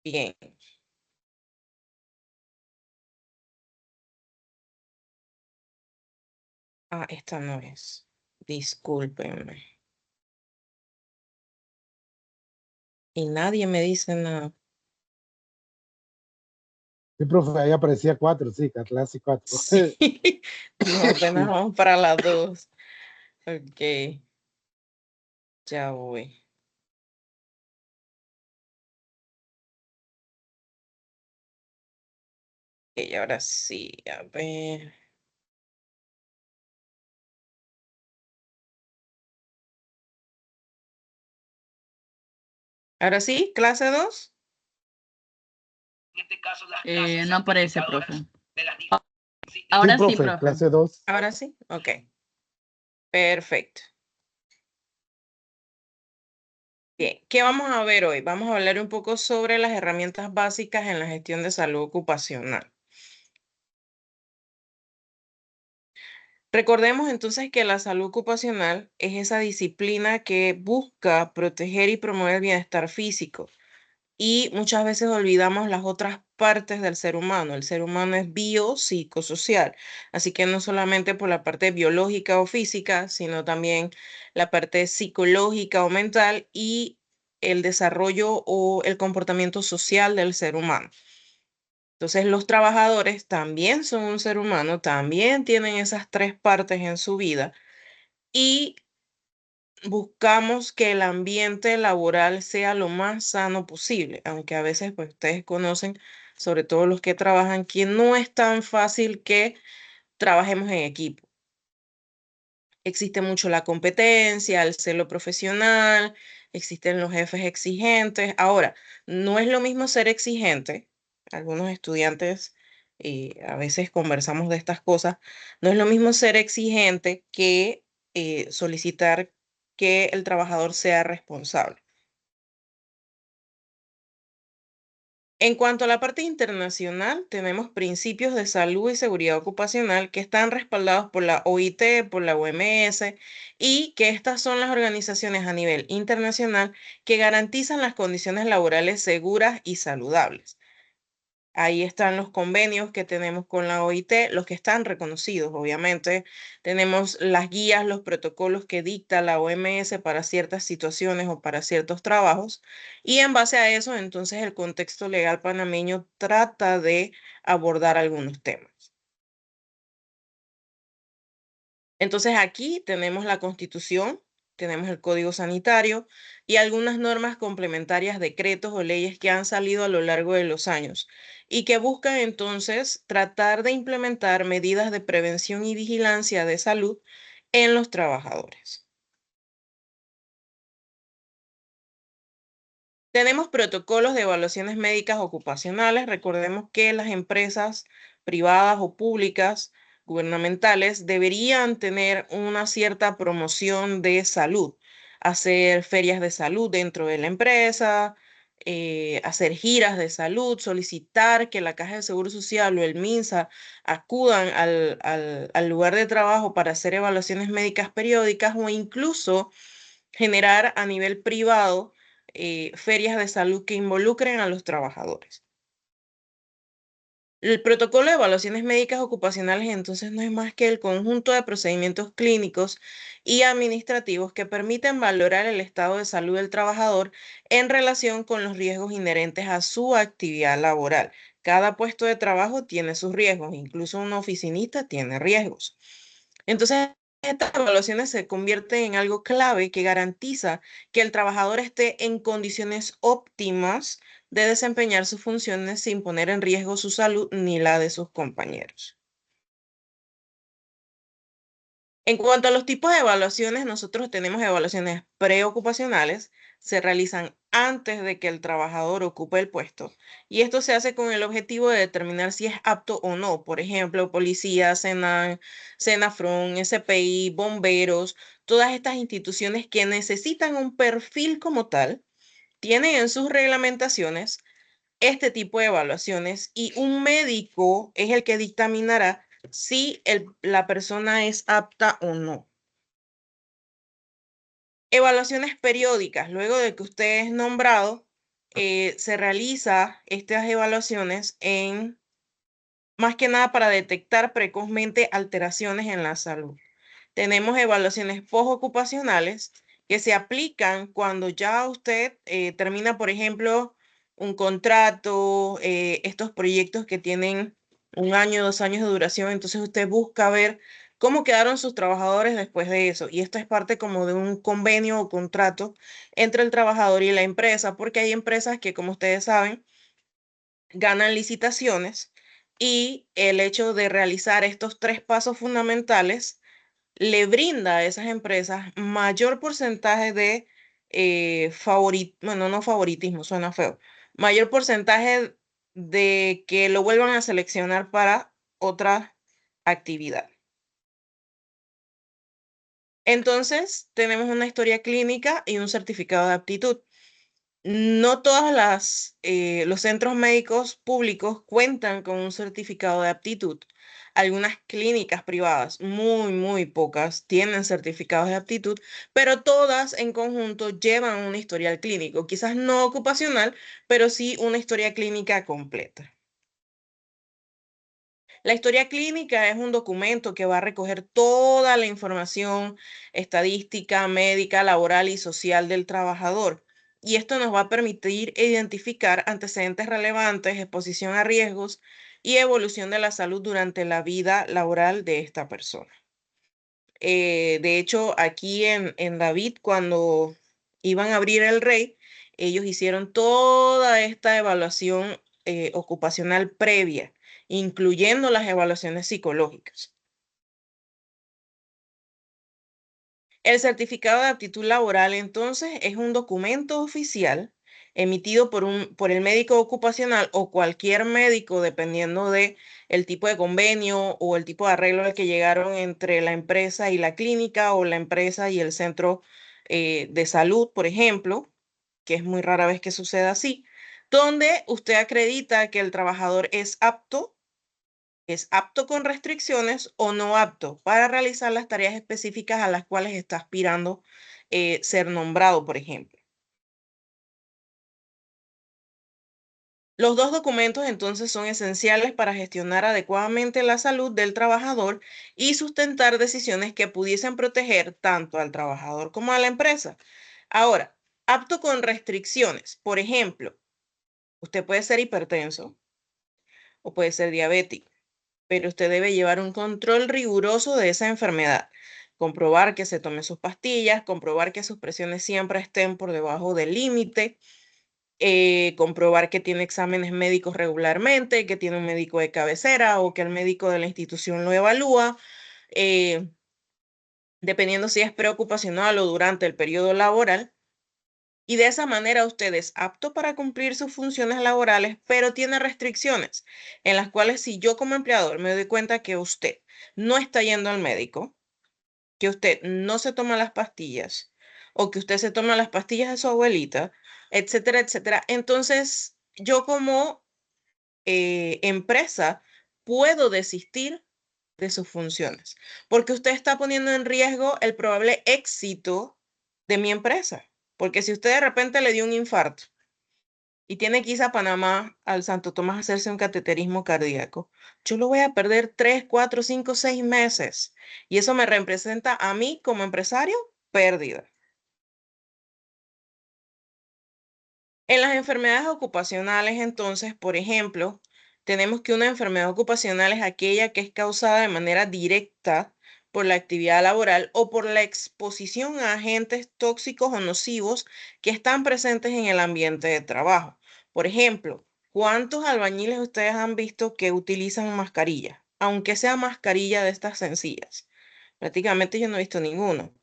Bien. Ah, esta no es. Discúlpenme. Y nadie me dice nada. Sí, profe, ahí aparecía 4, sí, clase 4. Sí. No, apenas vamos para las 2. Ok, ya voy. Ok, ahora sí, a ver. Ahora sí, clase 2. No aparece, profe. Sí, Ahora sí, profe, profe. clase 2. Ahora sí, ok. Perfecto. Bien, ¿qué vamos a ver hoy? Vamos a hablar un poco sobre las herramientas básicas en la gestión de salud ocupacional. Recordemos entonces que la salud ocupacional es esa disciplina que busca proteger y promover el bienestar físico. Y muchas veces olvidamos las otras partes del ser humano. El ser humano es biopsicosocial, así que no solamente por la parte biológica o física, sino también la parte psicológica o mental y el desarrollo o el comportamiento social del ser humano. Entonces, los trabajadores también son un ser humano, también tienen esas tres partes en su vida y buscamos que el ambiente laboral sea lo más sano posible, aunque a veces pues ustedes conocen, sobre todo los que trabajan, que no es tan fácil que trabajemos en equipo. Existe mucho la competencia, el celo profesional, existen los jefes exigentes. Ahora, no es lo mismo ser exigente. Algunos estudiantes a veces conversamos de estas cosas. No es lo mismo ser exigente que solicitar que el trabajador sea responsable. En cuanto a la parte internacional, tenemos principios de salud y seguridad ocupacional que están respaldados por la OIT, por la OMS y que estas son las organizaciones a nivel internacional que garantizan las condiciones laborales seguras y saludables. Ahí están los convenios que tenemos con la OIT, los que están reconocidos, obviamente. Tenemos las guías, los protocolos que dicta la OMS para ciertas situaciones o para ciertos trabajos. Y en base a eso, entonces, el contexto legal panameño trata de abordar algunos temas. Entonces, aquí tenemos la Constitución, tenemos el Código Sanitario y algunas normas complementarias, decretos o leyes que han salido a lo largo de los años y que buscan entonces tratar de implementar medidas de prevención y vigilancia de salud en los trabajadores. Tenemos protocolos de evaluaciones médicas ocupacionales. Recordemos que las empresas privadas o públicas, gubernamentales, deberían tener una cierta promoción de salud, hacer ferias de salud dentro de la empresa, hacer giras de salud, solicitar que la Caja de Seguro Social o el MINSA acudan al lugar de trabajo para hacer evaluaciones médicas periódicas o incluso generar a nivel privado ferias de salud que involucren a los trabajadores. El protocolo de evaluaciones médicas ocupacionales entonces no es más que el conjunto de procedimientos clínicos y administrativos que permiten valorar el estado de salud del trabajador en relación con los riesgos inherentes a su actividad laboral. Cada puesto de trabajo tiene sus riesgos, incluso un oficinista tiene riesgos. Entonces, estas evaluaciones se convierten en algo clave que garantiza que el trabajador esté en condiciones óptimas de desempeñar sus funciones sin poner en riesgo su salud ni la de sus compañeros. En cuanto a los tipos de evaluaciones, nosotros tenemos evaluaciones preocupacionales, se realizan antes de que el trabajador ocupe el puesto y esto se hace con el objetivo de determinar si es apto o no. Por ejemplo, policía, SENAN, SENAFRON, SPI, bomberos, todas estas instituciones que necesitan un perfil como tal, tienen en sus reglamentaciones este tipo de evaluaciones y un médico es el que dictaminará si la persona es apta o no. Evaluaciones periódicas. Luego de que usted es nombrado, se realiza estas evaluaciones más que nada para detectar precozmente alteraciones en la salud. Tenemos evaluaciones postocupacionales que se aplican cuando ya usted termina, por ejemplo, un contrato, estos proyectos que tienen 1 año, 2 años de duración, entonces usted busca ver cómo quedaron sus trabajadores después de eso. Y esto es parte como de un convenio o contrato entre el trabajador y la empresa, porque hay empresas que, como ustedes saben, ganan licitaciones y el hecho de realizar estos 3 pasos fundamentales le brinda a esas empresas mayor porcentaje de bueno, no favoritismo, suena feo, mayor porcentaje de que lo vuelvan a seleccionar para otra actividad. Entonces, tenemos una historia clínica y un certificado de aptitud. No todos los centros médicos públicos cuentan con un certificado de aptitud. Algunas clínicas privadas, muy pocas, tienen certificados de aptitud, pero todas en conjunto llevan un historial clínico, quizás no ocupacional, pero sí una historia clínica completa. La historia clínica es un documento que va a recoger toda la información estadística, médica, laboral y social del trabajador. Y esto nos va a permitir identificar antecedentes relevantes, exposición a riesgos y evolución de la salud durante la vida laboral de esta persona. De hecho, aquí en David, cuando iban a abrir el Rey, ellos hicieron toda esta evaluación ocupacional previa, incluyendo las evaluaciones psicológicas. El certificado de aptitud laboral, entonces, es un documento oficial emitido por el médico ocupacional o cualquier médico, dependiendo de el tipo de convenio o el tipo de arreglo al que llegaron entre la empresa y la clínica o la empresa y el centro de salud, por ejemplo, que es muy rara vez que suceda así, donde usted acredita que el trabajador es apto con restricciones o no apto para realizar las tareas específicas a las cuales está aspirando ser nombrado, por ejemplo. Los dos documentos entonces son esenciales para gestionar adecuadamente la salud del trabajador y sustentar decisiones que pudiesen proteger tanto al trabajador como a la empresa. Ahora, apto con restricciones. Por ejemplo, usted puede ser hipertenso o puede ser diabético, pero usted debe llevar un control riguroso de esa enfermedad. Comprobar que se tome sus pastillas, comprobar que sus presiones siempre estén por debajo del límite, comprobar que tiene exámenes médicos regularmente, que tiene un médico de cabecera o que el médico de la institución lo evalúa, eh, dependiendo si es preocupacional o durante el periodo laboral. Y de esa manera usted es apto para cumplir sus funciones laborales, pero tiene restricciones en las cuales si yo como empleador me doy cuenta que usted no está yendo al médico, que usted no se toma las pastillas o que usted se toma las pastillas de su abuelita, etcétera, etcétera, entonces yo como empresa puedo desistir de sus funciones porque usted está poniendo en riesgo el probable éxito de mi empresa. Porque si usted de repente le dio un infarto y tiene que irse a Panamá al Santo Tomás a hacerse un cateterismo cardíaco, yo lo voy a perder 3, 4, 5, 6 meses. Y eso me representa a mí como empresario pérdida. En las enfermedades ocupacionales, entonces, por ejemplo, tenemos que una enfermedad ocupacional es aquella que es causada de manera directa por la actividad laboral o por la exposición a agentes tóxicos o nocivos que están presentes en el ambiente de trabajo. Por ejemplo, ¿cuántos albañiles ustedes han visto que utilizan mascarilla? Aunque sea mascarilla de estas sencillas. Prácticamente yo no he visto ninguno.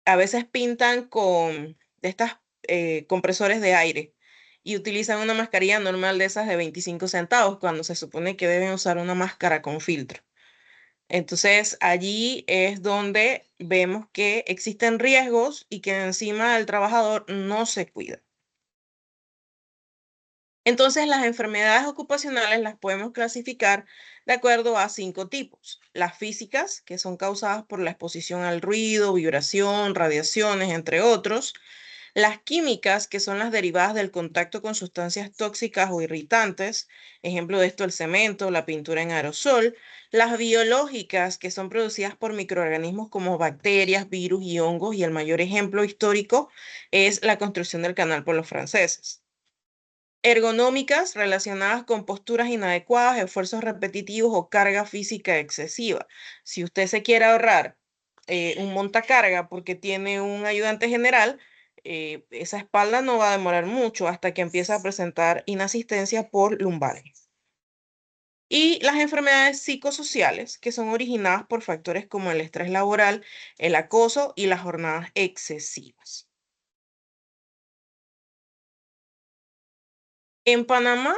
A veces pintan con de estas compresores de aire y utilizan una mascarilla normal de esas de 25 centavos cuando se supone que deben usar una máscara con filtro. Entonces allí es donde vemos que existen riesgos y que encima el trabajador no se cuida. Entonces, las enfermedades ocupacionales las podemos clasificar de acuerdo a 5 tipos. Las físicas, que son causadas por la exposición al ruido, vibración, radiaciones, entre otros. Las químicas, que son las derivadas del contacto con sustancias tóxicas o irritantes, ejemplo de esto el cemento, la pintura en aerosol. Las biológicas, que son producidas por microorganismos como bacterias, virus y hongos, y el mayor ejemplo histórico es la construcción del canal por los franceses. Ergonómicas, relacionadas con posturas inadecuadas, esfuerzos repetitivos o carga física excesiva. Si usted se quiere ahorrar un montacarga porque tiene un ayudante general, esa espalda no va a demorar mucho hasta que empieza a presentar inasistencia por lumbares. Y las enfermedades psicosociales, que son originadas por factores como el estrés laboral, el acoso y las jornadas excesivas. En Panamá,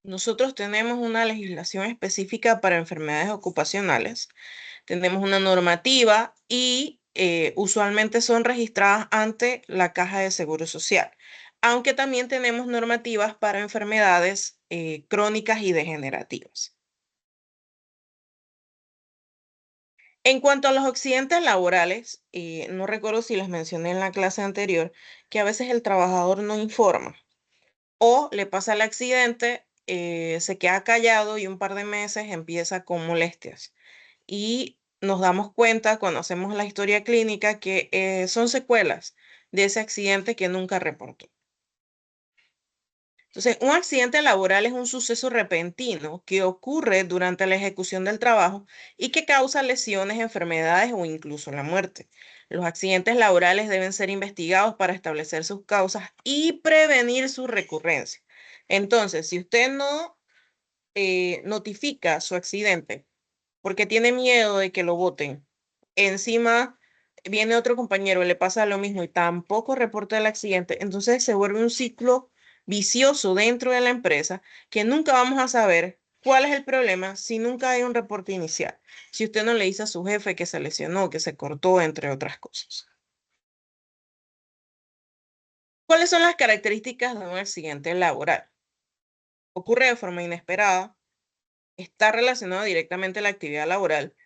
nosotros tenemos una legislación específica para enfermedades ocupacionales. Tenemos una normativa y usualmente son registradas ante la Caja de Seguro Social, aunque también tenemos normativas para enfermedades crónicas y degenerativas. En cuanto a los accidentes laborales, no recuerdo si les mencioné en la clase anterior que a veces el trabajador no informa o le pasa el accidente, se queda callado y un par de meses empieza con molestias. Y nos damos cuenta cuando hacemos la historia clínica que son secuelas de ese accidente que nunca reportó. Entonces, un accidente laboral es un suceso repentino que ocurre durante la ejecución del trabajo y que causa lesiones, enfermedades o incluso la muerte. Los accidentes laborales deben ser investigados para establecer sus causas y prevenir su recurrencia. Entonces, si usted no notifica su accidente porque tiene miedo de que lo voten, encima viene otro compañero, le pasa lo mismo y tampoco reporta el accidente, entonces se vuelve un ciclo vicioso dentro de la empresa que nunca vamos a saber cuál es el problema si nunca hay un reporte inicial, si usted no le dice a su jefe que se lesionó, que se cortó, entre otras cosas. ¿Cuáles son las características de un accidente laboral? Ocurre de forma inesperada, está relacionado directamente a la actividad laboral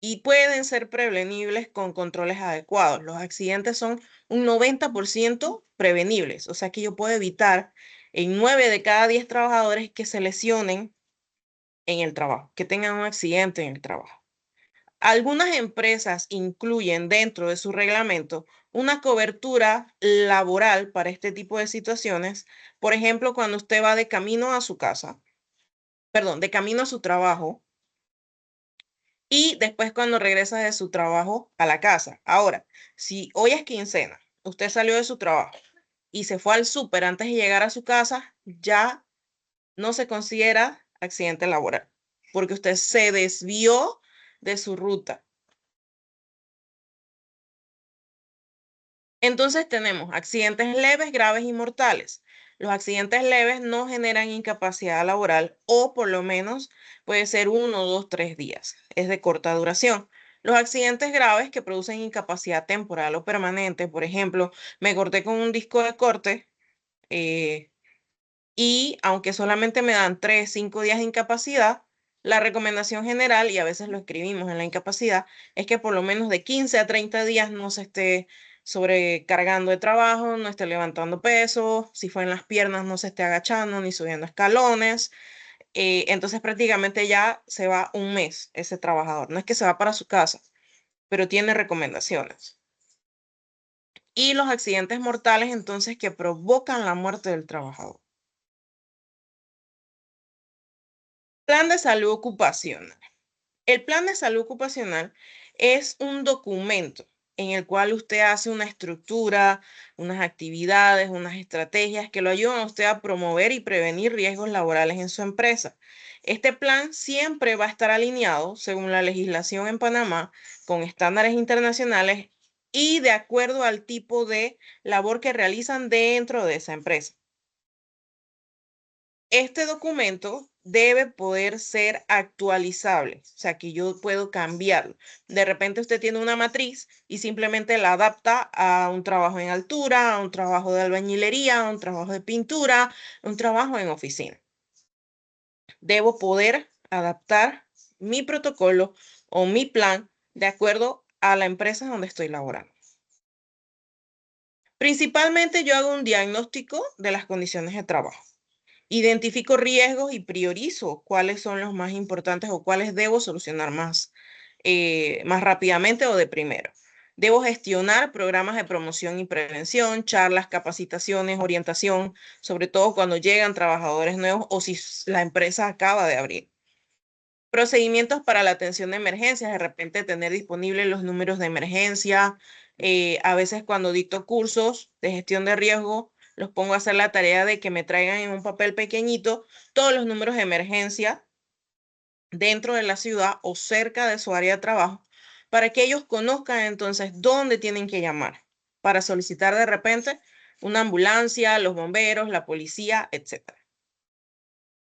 y pueden ser prevenibles con controles adecuados. Los accidentes son un 90% prevenibles, o sea que yo puedo evitar en 9 de cada 10 trabajadores que se lesionen en el trabajo, que tengan un accidente en el trabajo. Algunas empresas incluyen dentro de su reglamento una cobertura laboral para este tipo de situaciones. Por ejemplo, cuando usted va de camino a su casa, perdón, de camino a su trabajo, y después cuando regresa de su trabajo a la casa. Ahora, si hoy es quincena, usted salió de su trabajo y se fue al súper antes de llegar a su casa, ya no se considera accidente laboral, porque usted se desvió de su ruta. Entonces tenemos accidentes leves, graves y mortales. Los accidentes leves no generan incapacidad laboral o por lo menos puede ser 1, 2, 3 días. Es de corta duración. Los accidentes graves que producen incapacidad temporal o permanente, por ejemplo, me corté con un disco de corte eh, y aunque solamente me dan 3, 5 días de incapacidad, la recomendación general, y a veces lo escribimos en la incapacidad, es que por lo menos de 15 a 30 días no se esté sobrecargando de trabajo, no esté levantando peso, si fue en las piernas no se esté agachando ni subiendo escalones. Entonces prácticamente ya se va un mes ese trabajador. No es que se va para su casa, pero tiene recomendaciones. Y los accidentes mortales entonces que provocan la muerte del trabajador. Plan de salud ocupacional. El plan de salud ocupacional es un documento en el cual usted hace una estructura, unas actividades, unas estrategias que lo ayudan a usted a promover y prevenir riesgos laborales en su empresa. Este plan siempre va a estar alineado, según la legislación en Panamá, con estándares internacionales y de acuerdo al tipo de labor que realizan dentro de esa empresa. Este documento debe poder ser actualizable, o sea, que yo puedo cambiarlo. De repente usted tiene una matriz y simplemente la adapta a un trabajo en altura, a un trabajo de albañilería, a un trabajo de pintura, a un trabajo en oficina. Debo poder adaptar mi protocolo o mi plan de acuerdo a la empresa donde estoy laborando. Principalmente yo hago un diagnóstico de las condiciones de trabajo. Identifico riesgos y priorizo cuáles son los más importantes o cuáles debo solucionar más rápidamente o de primero. Debo gestionar programas de promoción y prevención, charlas, capacitaciones, orientación, sobre todo cuando llegan trabajadores nuevos o si la empresa acaba de abrir. Procedimientos para la atención de emergencias, de repente tener disponibles los números de emergencia. A veces cuando dicto cursos de gestión de riesgo, los pongo a hacer la tarea de que me traigan en un papel pequeñito todos los números de emergencia dentro de la ciudad o cerca de su área de trabajo, para que ellos conozcan entonces dónde tienen que llamar para solicitar de repente una ambulancia, los bomberos, la policía, etc.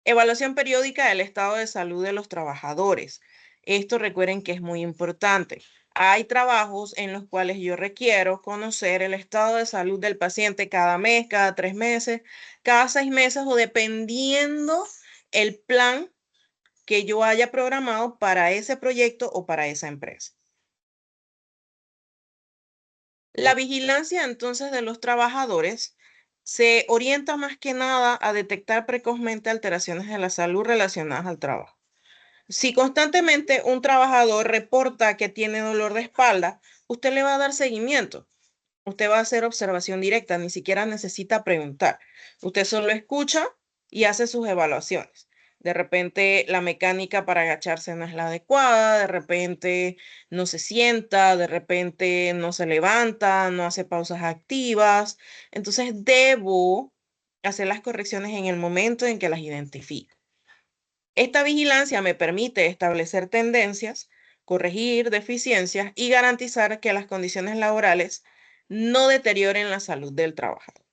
Evaluación periódica del estado de salud de los trabajadores. Esto recuerden que es muy importante. Hay trabajos en los cuales yo requiero conocer el estado de salud del paciente cada mes, cada 3 meses, cada 6 meses o dependiendo el plan que yo haya programado para ese proyecto o para esa empresa. La vigilancia entonces de los trabajadores se orienta más que nada a detectar precozmente alteraciones de la salud relacionadas al trabajo. Si constantemente un trabajador reporta que tiene dolor de espalda, usted le va a dar seguimiento. Usted va a hacer observación directa, ni siquiera necesita preguntar. Usted solo escucha y hace sus evaluaciones. De repente la mecánica para agacharse no es la adecuada, de repente no se sienta, de repente no se levanta, no hace pausas activas. Entonces debo hacer las correcciones en el momento en que las identifico. Esta vigilancia me permite establecer tendencias, corregir deficiencias y garantizar que las condiciones laborales no deterioren la salud del trabajador.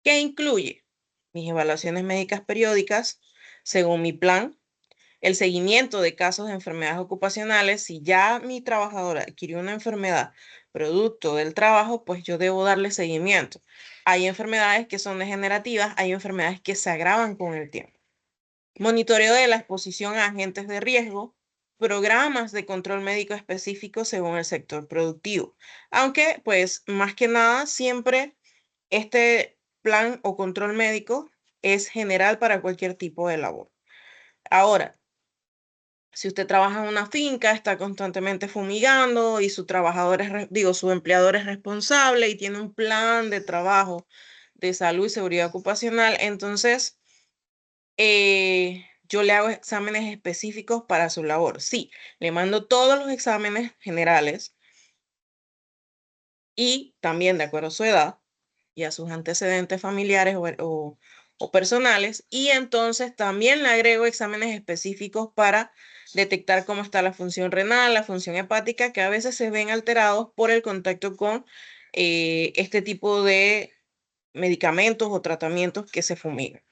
¿Qué incluye? Mis evaluaciones médicas periódicas, según mi plan, el seguimiento de casos de enfermedades ocupacionales. Si ya mi trabajadora adquirió una enfermedad producto del trabajo, pues yo debo darle seguimiento. Hay enfermedades que son degenerativas, hay enfermedades que se agravan con el tiempo. Monitoreo de la exposición a agentes de riesgo, programas de control médico específicos según el sector productivo. Aunque, pues, más que nada, siempre este plan o control médico es general para cualquier tipo de labor. Ahora, si usted trabaja en una finca, está constantemente fumigando y su trabajador su empleador es responsable y tiene un plan de trabajo de salud y seguridad ocupacional, entonces yo le hago exámenes específicos para su labor. Sí, le mando todos los exámenes generales y también de acuerdo a su edad y a sus antecedentes familiares o personales. Y entonces también le agrego exámenes específicos para detectar cómo está la función renal, la función hepática, que a veces se ven alterados por el contacto con este tipo de medicamentos o tratamientos que se fumigan.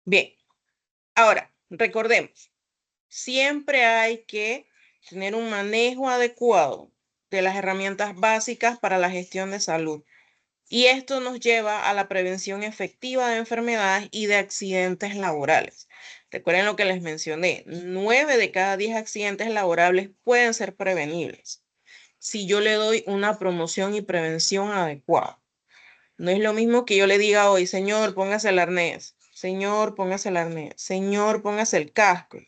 Bien, ahora recordemos, siempre hay que tener un manejo adecuado de las herramientas básicas para la gestión de salud. Y esto nos lleva a la prevención efectiva de enfermedades y de accidentes laborales. Recuerden lo que les mencioné, 9 de cada 10 accidentes laborables pueden ser prevenibles si yo le doy una promoción y prevención adecuada. No es lo mismo que yo le diga hoy, señor, póngase el arnés, señor, póngase el arnés, señor, póngase el casco,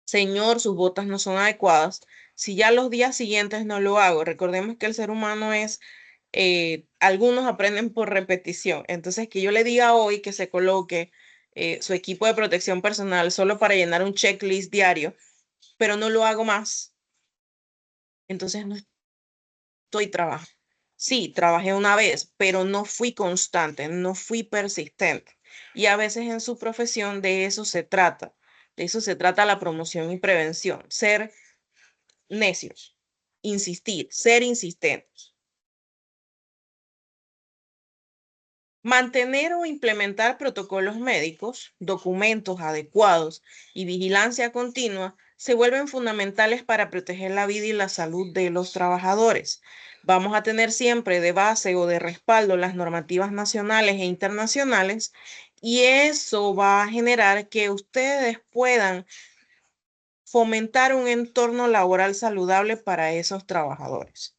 señor, sus botas no son adecuadas. Si ya los días siguientes no lo hago, recordemos que el ser humano es algunos aprenden por repetición. Entonces, que yo le diga hoy que se coloque su equipo de protección personal solo para llenar un checklist diario, pero no lo hago más. Entonces, no estoy trabajando. Sí, trabajé una vez, pero no fui constante, no fui persistente. Y a veces en su profesión de eso se trata. De eso se trata la promoción y prevención. Ser necios, insistir, ser insistentes. Mantener o implementar protocolos médicos, documentos adecuados y vigilancia continua se vuelven fundamentales para proteger la vida y la salud de los trabajadores. Vamos a tener siempre de base o de respaldo las normativas nacionales e internacionales y eso va a generar que ustedes puedan fomentar un entorno laboral saludable para esos trabajadores.